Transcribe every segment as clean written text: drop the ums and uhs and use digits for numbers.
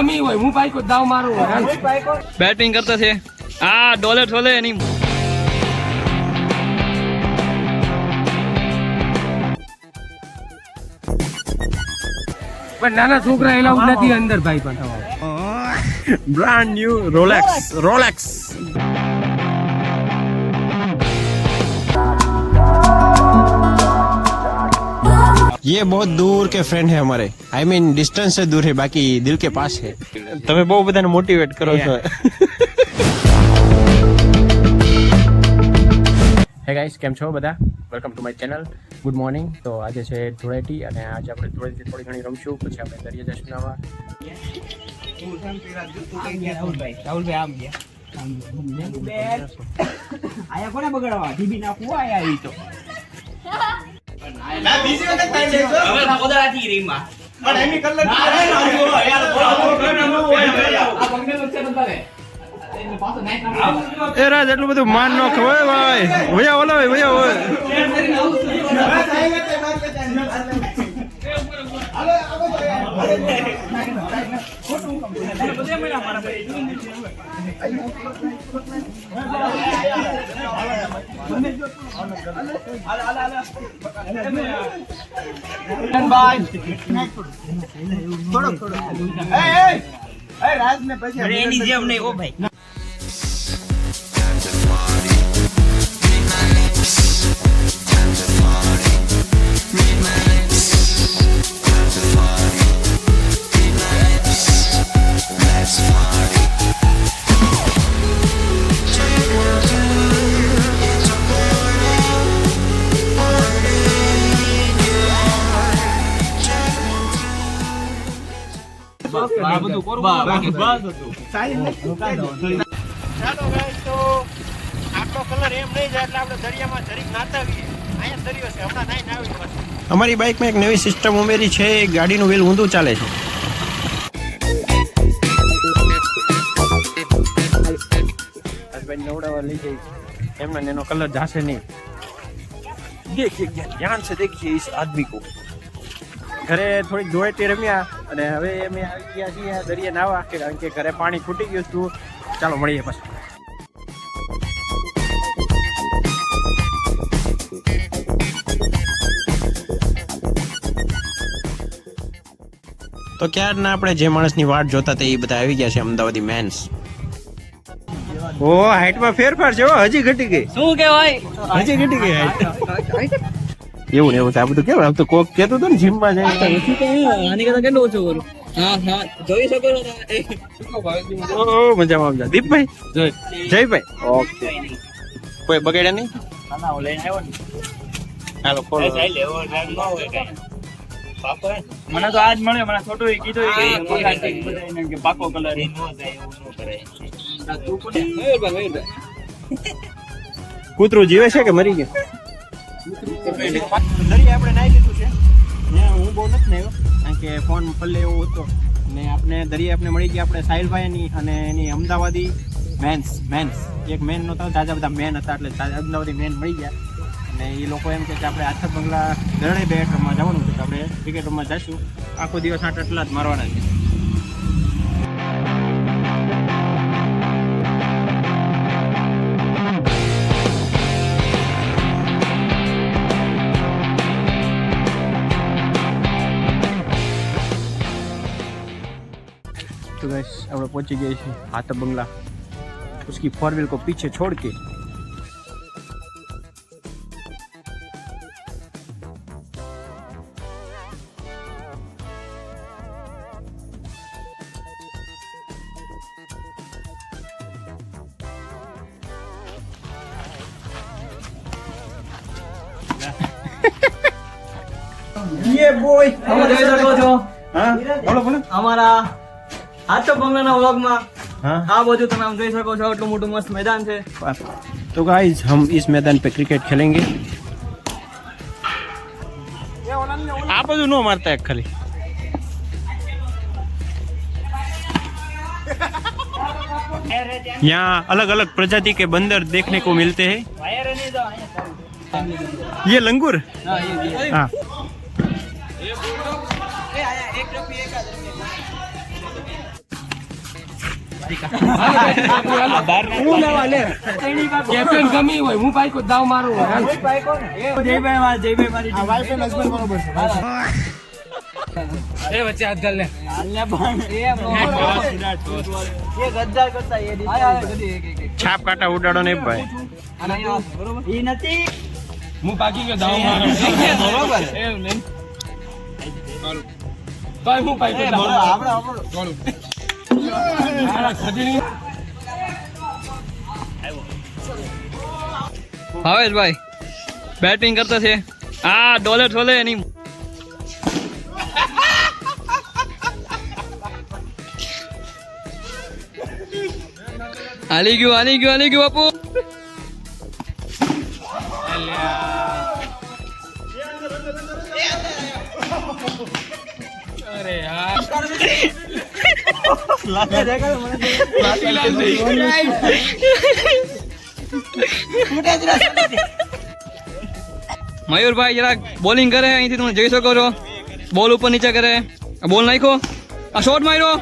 ગમે હોય હું પાઈકો દાવ મારું બેટિંગ કરતા છે આ ડોલર છોલે એની પણ નાના છોકરા એલાઉડ નથી અંદર ભાઈ પણ ब्रांड न्यू रोलेक्स ये बहुत दूर के फ्रेंड है हमारे आई मीन डिस्टेंस से दूर है बाकी दिल के पास है તમે બહુ બધાને મોટિવેટ કરો છો હે ગાઈસ કેમ છો બધા welcome to my channel good morning તો આજે છે ધૂળેટી અને આજે આપણે ધૂળેટી થોડી ઘણી રમશું પછી આપણે દરિયા જશું નાવા રાહુલભાઈ આમ ગયા આયા કોને બગાડવા ટીબી નાખવું આયા ઈ તો ના બીજી વખત ટાઈમ લેજો હવે કોદરાથી રીમમાં પણ એની કલર યાર આ બંને વચ્ચે બતાવે એને પાછો નાઈ કાઢો એ રાજ એટલું બધું માન ન ખવાય ભાઈ ભૈયા ઓલા ભૈયા હોય રાજ ને પછી એની જેમ નહીં ઓ ભાઈ અમારી બાઇકમાં એક નવી સિસ્ટમ ઉમેરી છે ગાડીનું વ્હીલ ઊંધું ચાલે છે નવડાવા લઈ જઈ એમને એનો કલર જાશે નહીં દેખીએ ધ્યાન છે દેખીએ इस आदमी को ઘરે થોડીક ધોળેટી રમ્યા અને હવે અમે આવી ગયા છીએ દરિયા નાવા કારણ કે ઘરે પાણી ખૂટી ગયું હતું ચાલો મળીએ પછી તો ક્યારના આપણે જે માણસની વાટ જોતા તે એ બધા આવી ગયા છે અમદાવાદી મેન્સ ઓ હાઈટમાં ફેરફાર છે હજી ઘટી ગઈ શું કહેવાય હજી ઘટી ગઈ હાઈટ એવું ને એવું આ બધું કેવું આમ તો કોક કેતો તો ને જીમમાં જાય આની કરતા કેટલું ઓછું કરું હા જોઈ શકો છો ઓ મજામાં મજા દીપભાઈ જયભાઈ ઓકે કોઈ બગાડ્યા નહીં હાલો ફોલો મને તો આજ મળે મને છોટું કીધું કે પાકો કલર કૂતરું જીવે છે કે મરી ગયું દરિયા આપણે નાઈ લીધું છે હું બહુ નથી નાયો કારણ કે ફોન પલ્લે એવો હતો અને આપણે દરિયા આપણે મળી ગયા આપણે સાહિલભાઈની અને એની અમદાવાદી મેન્સ એક મેન નહોતા તાજા બધા મેન હતા એટલે અમદાવાદી મેન મળી ગયા અને એ લોકો એમ કે આપણે આથર બંગલા ગરડે બેટ રમવા જવાનું છે તો આપણે ક્રિકેટ રમવા જઈશું આખો દિવસ આટલા જ મારવાના છે तो गाइस अब पहुंची गए हैं आथर बंगला उसकी 4 व्हील को पीछे छोड़ के ये बॉय તમે જોઈ શકો છો हाँ बोलो बोलो અમારા આથર બંગલાના વ્લોગમાં हाँ આ બાજુ તમે આમ જોઈ શકો છો એટલું મોટું મસ્ત મેદાન છે तो गाइस हम इस मैदान पे क्रिकेट खेलेंगे આ બધું નો મારતા એક ખાલી यहाँ अलग अलग प्रजाति के बंदर देखने को मिलते हैं ये लंगूर हाँ હું લેવા લે કેપ્ટન ગમી હોય હું ભાઈ કોઈ દાવ મારું એ વચ્ચે હાથ ગાલ લે છાપ કાંટા ઉડાડો ને ભાઈ. હું ભાગી ગયો દાવ મારું ભાઈ હું ભાઈ કોઈ દાવ ભાવેશભાઈ બેટિંગ કરતા છે ડોલર છોલે એની હાલી ગયું બાપુ. અરે યાર મયુરભાઈ જરાક બોલિંગ કરે અહીંથી તમે જોઈ શકો છો. બોલ ઉપર નીચે કરે. બોલ નાખ્યો, આ શોટ માર્યો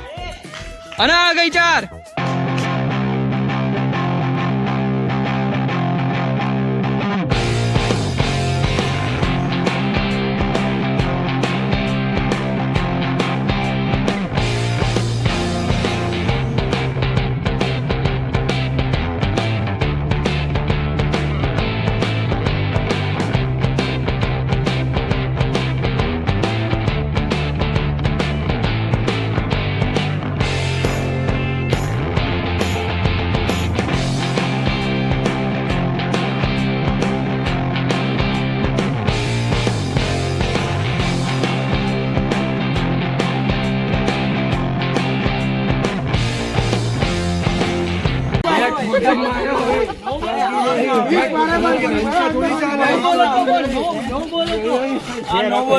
અને આ ગઈ 4.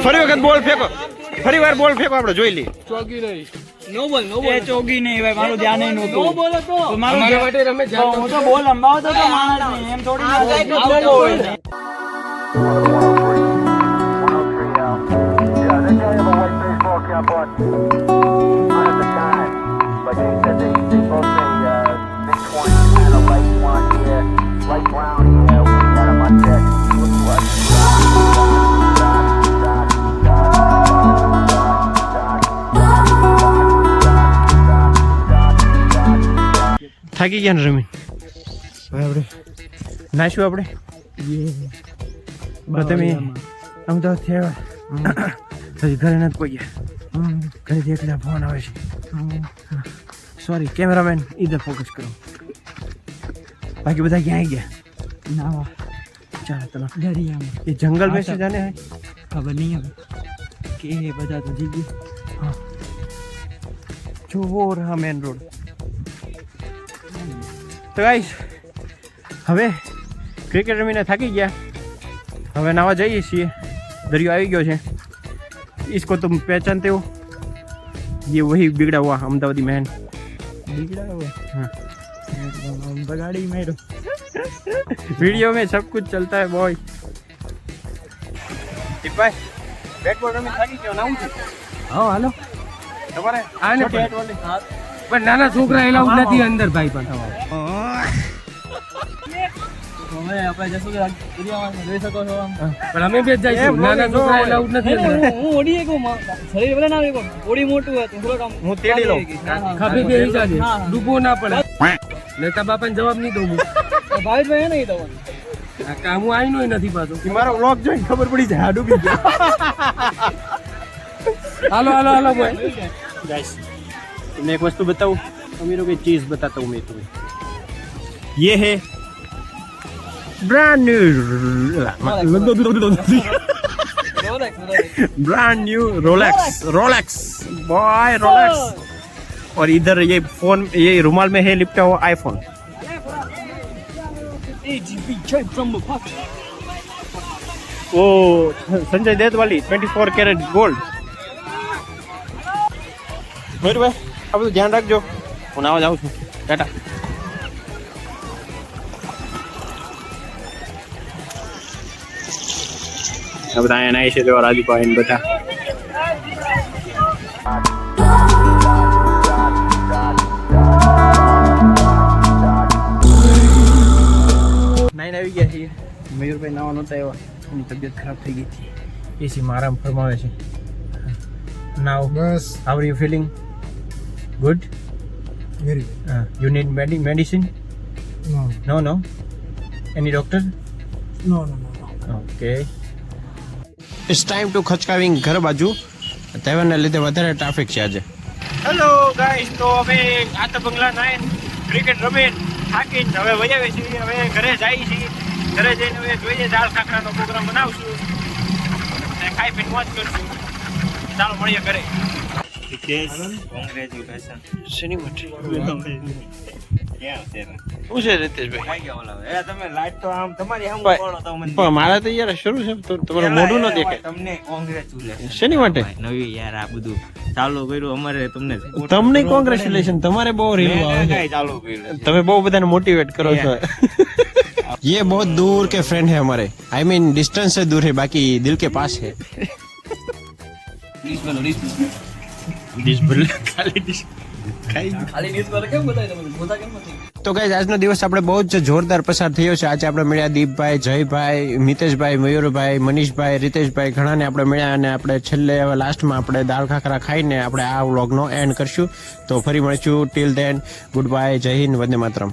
ફરી વખત બોલ ફેંકો, ફરી વાર બોલ ફેંકો, આપણે જોઈ લઈએ. નો બોલ ચોગી નહીં ભાઈ, મારું ધ્યાન નહીં નહોતું. નો બોલ તો અમારા માટે રમે જાતો હું તો બોલ અંબાવતો હતો માણસને, એમ થોડી ના હોય. થાકી ગયા ને રમીન? હવે આપણે નાખ્યું આપણે તમે અમદાવાદ થયા હજી ઘરે નથી પહોંચ્યા. ઘરેથી એકલા ફોન આવે છે. સોરી કેમેરામેન, ઇધર ફોકસ કરો. બાકી બધા ક્યાં આવી ગયા? નાવા ચાલો ચલો. દરિયામાં એ જંગલ में से जाने हैं? ખબર નહીં હવે કે એ બધા તો જી ગયા. जो वो रहा मेन रोड. તો ગાઈસ હવે ક્રિકેટ રમીને થાકી ગયા, હવે નાવા જઈએ છીએ. દરિયો આવી ગયો છે. इसको तुम पहचानते हो? ये वही बिगड़ा हुआ अहमदाबादी मैन. बिगड़ा हुआ हाँ. बगाड़ी मारो. वीडियो में सब कुछ चलता है बॉय. भाई बैट बॉल रमी થાકી ગયો, નાવું છે. હા હાલો તમારે આને છોટી હાઈટ વાળી. પણ નાના છોકરા એલાઉડ નથી અંદર ભાઈ. પણ હવે આપણે જશું દરિયામાં જોઈ શકો છો. પણ અમે બે જ જઈશું. નાના છોકરા એલાઉડ નથી અંદર. હું ઓડી એક શરીર ભલે ના આવે ઓડી મોટું હોય તો થોડો કામ હું તેડી લઉં. ખભે બેસી જાજે, ડૂબો ના પડે. નેતા બાપાને જવાબ નહીં દઉં હું. ભાવેશભાઈ નહીં દવાનું. આ કામ હું આઈનો નથી પાછો. ઈ મારો વ્લોગ જોઈને ખબર પડી જાય આ ડૂબી ગયો. હાલો હાલો હાલો ભાઈ. गाइस तुमने एक वस्तु बताऊं, अमीरों की चीज बताता हूँ मैं तुम्हें. ये है brand new Rolex boy Rolex. और इधर ये फोन, ये रुमाल में है लिपटा हुआ आईफोन. वो संजय दत्त वाली 24 कैरेट गोल्ड. મયુરભાઈ આ બધું ધ્યાન રાખજો. હું નાવા જાઉં છું. ટાટા. આ બધા અહીંયા નાય છે જો રાજુભાઈ ને બધા. નાઈને આવી ગયા છીએ. મયુરભાઈ નાવા નહોતા આવ્યા, એની તબિયત ખરાબ થઈ ગઈ હતી. એસીમાં આરામ ફરમાવે છે. Now boss how are you feeling? Good. Very you need medicine? No no any doctor? No no okay. It's time to ખચકાવિંગ ઘર બાજુ. તહેવારને લીધે વધારે ટ્રાફિક છે આજે. હેલો ગાઈસ, તો હવે આતા બંગલા નાઈન ક્રિકેટ રમીને થાકીને હવે વજાવે છીએ. હવે ઘરે જઈએ છીએ. ઘરે જઈને હવે જોઈએ દાળ ખાખરાનો પ્રોગ્રામ બનાવશું અને ખાઈ પીને મોજ કરશું. ચાલો મળીએ ઘરે. શેની માટે? શું છે રીતેશભાઈ? પણ મારા તો યાર શરૂ છે તો તમારું મોઢું ન દેખાય. તમને કોંગ્રેચ્યુલેશન. શેની માટે? નવી યાર આ બધું ચાલુ કર્યું અમારે તમને તમને કોંગ્રેચ્યુલેશન. તમારે બહુ રીલ આવે છે. ચાલુ કર્યું. તમે બહુ બધાને મોટિવેટ કરો છો. ये बहुत दूर के फ्रेंड है हमारे. आई मीन डिस्टेंस से दूर है, बाकी दिल के पास है. તો ગાઈઝ આજનો દિવસ આપણે બહુ જ જોરદાર પસાર થયો છે. આજે આપણે મળ્યા દીપભાઈ, જયભાઈ, મિતેશભાઈ, મયુરભાઈ, મનીષભાઈ, રીતેશભાઈ, ઘણાને આપણે મળ્યા અને આપણે છેલ્લે હવે લાસ્ટમાં આપણે દાળ ખાખરા ખાઈને આપણે આ વ્લોગનો એન્ડ કરશું. તો ફરી મળીશું. ટિલ ધેન ગુડ બાય, જય હિન્દ, વંદે માતરમ.